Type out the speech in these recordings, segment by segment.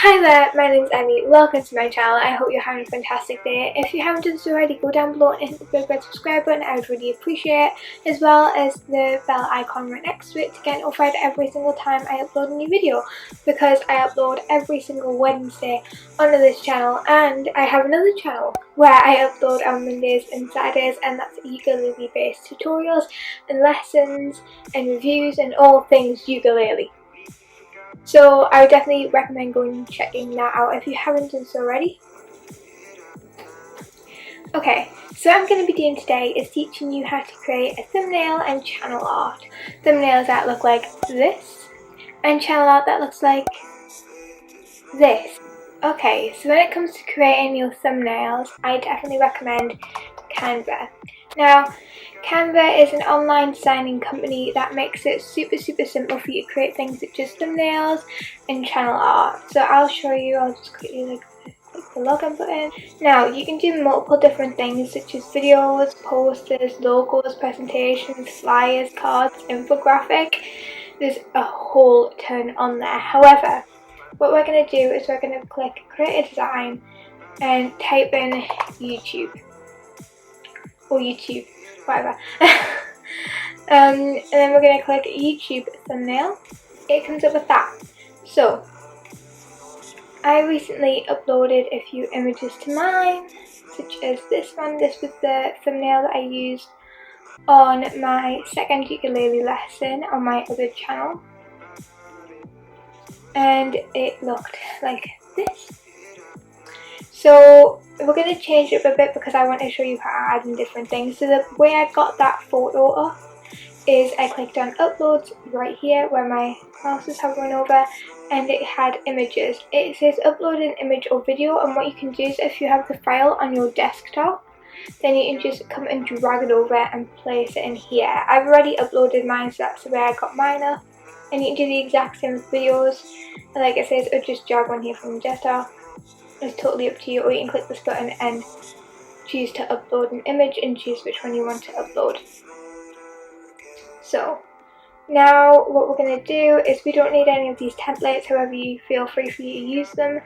Hi there, my name's Emmy. Welcome to my channel. I hope you're having a fantastic day. If you haven't done so already, go down below and hit the big red subscribe button. I would really appreciate it, as well as the bell icon right next to it to get notified every single time I upload a new video, because I upload every single Wednesday onto this channel, and I have another channel where I upload on Mondays and Saturdays, and that's ukulele based tutorials and lessons and reviews and all things ukulele. So I would definitely recommend going and checking that out if you haven't done so already. Okay, so what I'm going to be doing today is teaching you how to create a thumbnail and channel art. Thumbnails that look like this, and channel art that looks like this. Okay, so when it comes to creating your thumbnails, I definitely recommend Canva. Now, Canva is an online designing company that makes it super simple for you to create things such as thumbnails and channel art. So I'll show you. I'll just quickly click the login button. Now you can do multiple different things such as videos, posters, logos, presentations, flyers, cards, infographic. There's a whole ton on there. However, what we're going to do is we're going to click create a design and type in YouTube. Or YouTube, whatever. And then we're going to click YouTube thumbnail. It comes up with that. So I recently uploaded a few images to mine, such as this one. This was the thumbnail that I used on my second ukulele lesson on my other channel, and it looked like this. So we're going to change it a bit because I want to show you how to add in different things. So the way I got that photo up is I clicked on uploads right here where my mouse is hovering over, and it had images. It says upload an image or video, and what you can do is if you have the file on your desktop, then you can just come and drag it over and place it in here. I've already uploaded mine, so that's the way I got mine up. And you can do the exact same with videos. And like it says, just drag one here from the desktop. It's totally up to you, or you can click this button and choose to upload an image and choose which one you want to upload. So now what we're going to do is we don't need any of these templates, however you feel free for you to use them.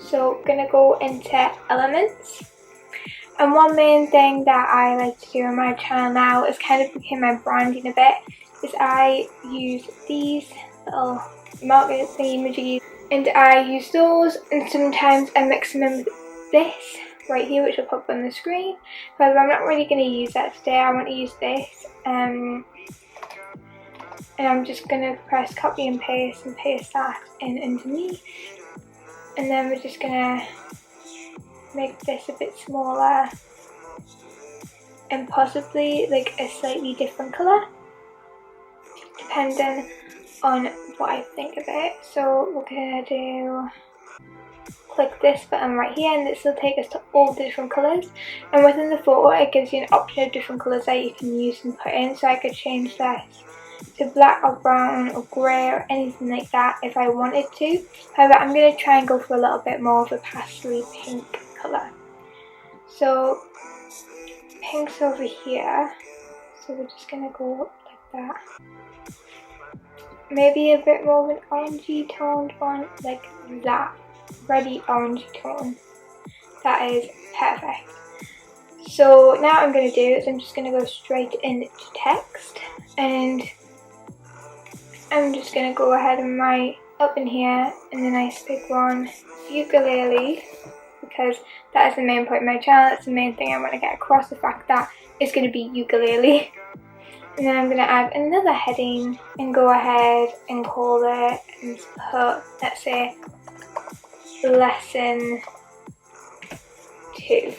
So we're going to go into elements, and one main thing that I like to do on my channel now is kind of became my branding a bit, is I use these little marker thingy-majiggies, and I use those, and sometimes I mix them in with this right here, which will pop on the screen. However, I'm not really going to use that today. I want to use this, and I'm just going to press copy and paste that in underneath, and then we're just going to make this a bit smaller and possibly like a slightly different colour depending on what I think of it. So we're going to click this button right here, and this will take us to all the different colours, and within the photo it gives you an option of different colours that you can use and put in. So I could change this to black or brown or grey or anything like that if I wanted to. However, I'm going to try and go for a little bit more of a pastel pink colour. So pink's over here, so we're just going to go like that. Maybe a bit more of an orangey toned one, like that. Reddy orangey tone. That is perfect. So now what I'm going to do is I'm just going to go straight into text, and I'm just going to go ahead and write up in here in the nice big one, ukulele, because that is the main point of my channel. That's the main thing I want to get across, the fact that it's going to be ukulele. And then I'm going to add another heading and go ahead and call it and put, let's say, lesson 2.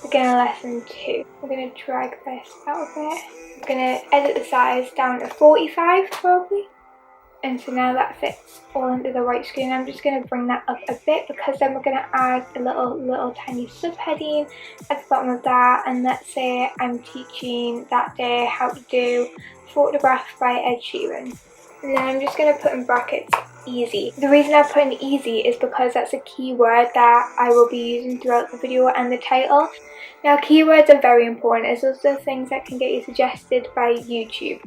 We're going to lesson 2. We're going to drag this out a bit. I'm going to edit the size down to 45 probably. And so now that fits all into the right screen. I'm just going to bring that up a bit, because then we're going to add a little tiny subheading at the bottom of that. And let's say I'm teaching that day how to do Photographed by Ed Sheeran. And then I'm just going to put in brackets easy. The reason I put in easy is because that's a keyword that I will be using throughout the video and the title. Now keywords are very important, as those are things that can get you suggested by YouTube.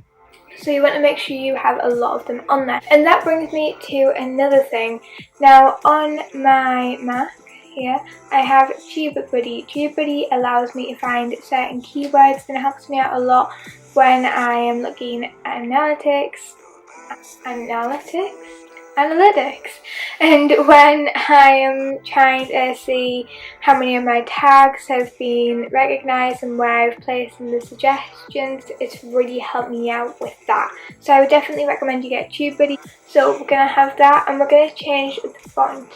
So you want to make sure you have a lot of them on there. And that brings me to another thing. Now on my Mac here, I have TubeBuddy. TubeBuddy allows me to find certain keywords and it helps me out a lot when I am looking at analytics, and when I am trying to see how many of my tags have been recognised and where I've placed in the suggestions. It's really helped me out with that, so I would definitely recommend you get TubeBuddy. So we're going to have that, and we're going to change the font.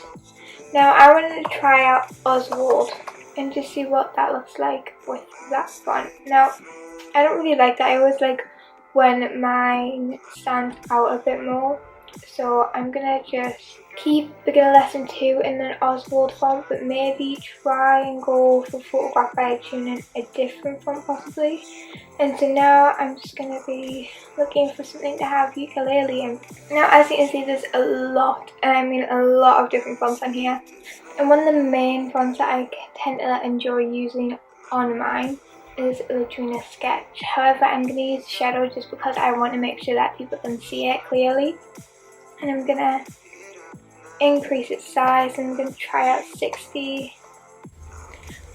Now I wanted to try out Oswald and just see what that looks like with that font. Now I don't really like that. I always like when mine stands out a bit more. So I'm gonna just keep beginner lesson 2 in an Oswald font, but maybe try and go for photograph by tuning a different font possibly. And so now I'm just gonna be looking for something to have ukulele in. Now as you can see, there's a lot, and I mean a lot of different fonts on here. And one of the main fonts that I tend to enjoy using on mine is Latrina Sketch. However, I'm going to use shadow just because I want to make sure that people can see it clearly. And I'm going to increase its size, and I'm going to try out 60.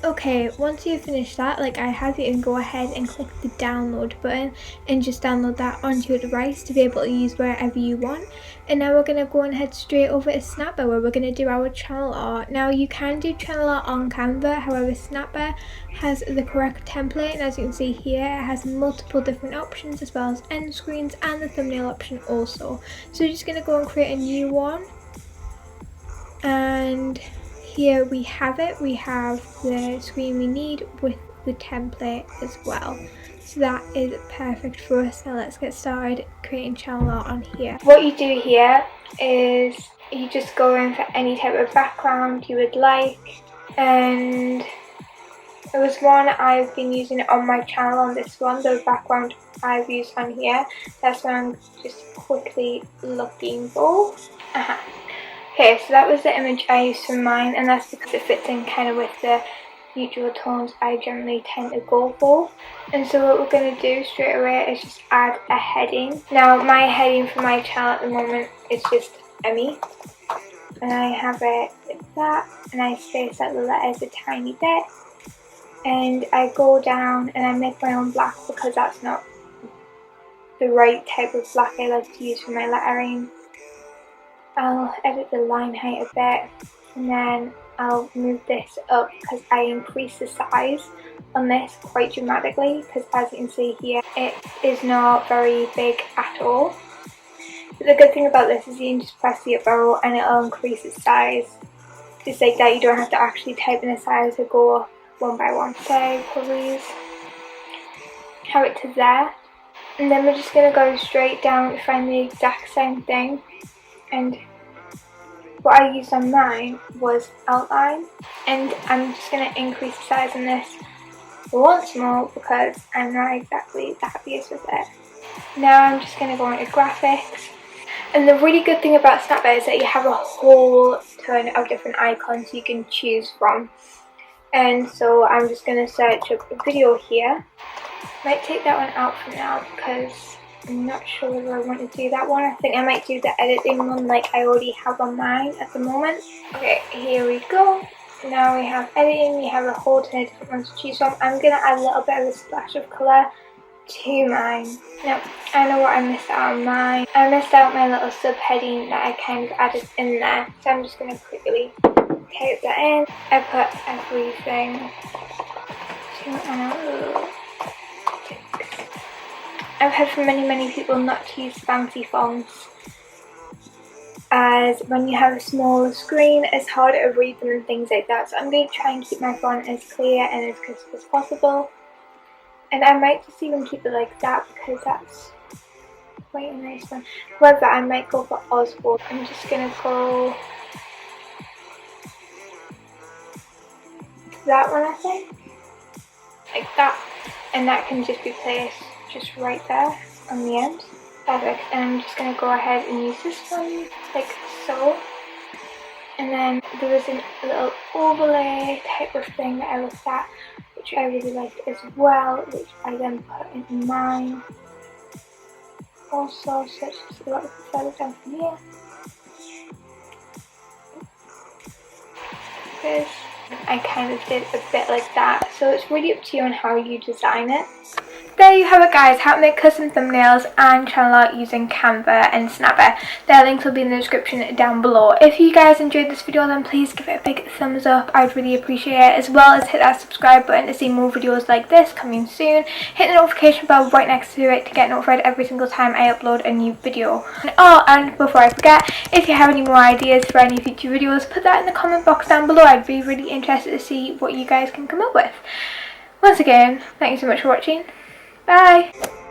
Okay, once you finish that, like I have, you can go ahead and click the download button and just download that onto your device to be able to use wherever you want. And now we're going to go and head straight over to Snapper, where we're going to do our channel art. Now you can do channel art on Canva, however Snapper has the correct template, and as you can see here it has multiple different options as well as end screens and the thumbnail option also. So you're just going to go and create a new one, and here we have it. We have the screen we need with the template as well. So that is perfect for us. Now let's get started creating channel art on here. What you do here is you just go in for any type of background you would like, and there was one I've been using on my channel on this one, the background I've used on here. That's what I'm just quickly looking for. Okay, so that was the image I used for mine, and that's because it fits in kind of with the neutral tones I generally tend to go for. And so what we're going to do straight away is just add a heading. Now my heading for my channel at the moment is just Emmy, and I have it like that, and I space out the letters a tiny bit, and I go down and I make my own black because that's not the right type of black I like to use for my lettering. I'll edit the line height a bit, and then I'll move this up because I increase the size on this quite dramatically, because as you can see here it is not very big at all. But the good thing about this is you can just press the up arrow and it'll increase its size. Just like that, you don't have to actually type in a size or go up one by one. So probably have it to there, and then we're just going to go straight down to find the exact same thing. And what I used on mine was outline, and I'm just going to increase the size on this once more because I'm not exactly the happiest with it. Now I'm just going to go into graphics, and the really good thing about Snapper is that you have a whole ton of different icons you can choose from. And so I'm just going to search up a video here. Might take that one out for now because I'm not sure whether I want to do that one. I think I might do the editing one like I already have on mine at the moment. Okay, here we go. Now we have editing, we have a whole ton of different ones to choose from. I'm going to add a little bit of a splash of colour to mine. Now, I know what I missed out on mine. I missed out my little subheading that I kind of added in there. So I'm just going to quickly type that in. I put everything to analytics. I've heard from many people not to use fancy fonts, as when you have a smaller screen it's harder to read them and things like that. So I'm going to try and keep my font as clear and as crisp as possible. And I might just even keep it like that because that's quite a nice one. However, I might go for Oswald. I'm just going to go that one, I think. Like that. And that can just be placed just right there on the end. Perfect. And I'm just going to go ahead and use this one like so. And then there was a little overlay type of thing that I looked at, which I really liked as well, which I then put into mine. also such as a lot further down from here. Because I kind of did a bit like that, so it's really up to you on how you design it. There you have it guys, how to make custom thumbnails and channel art using Canva and Snapper. Their links will be in the description down below. If you guys enjoyed this video then please give it a big thumbs up, I'd really appreciate it, as well as hit that subscribe button to see more videos like this coming soon. Hit the notification bell right next to it to get notified every single time I upload a new video. And before I forget, if you have any more ideas for any future videos, put that in the comment box down below. I'd be really interested to see what you guys can come up with. Once again, thank you so much for watching. Bye!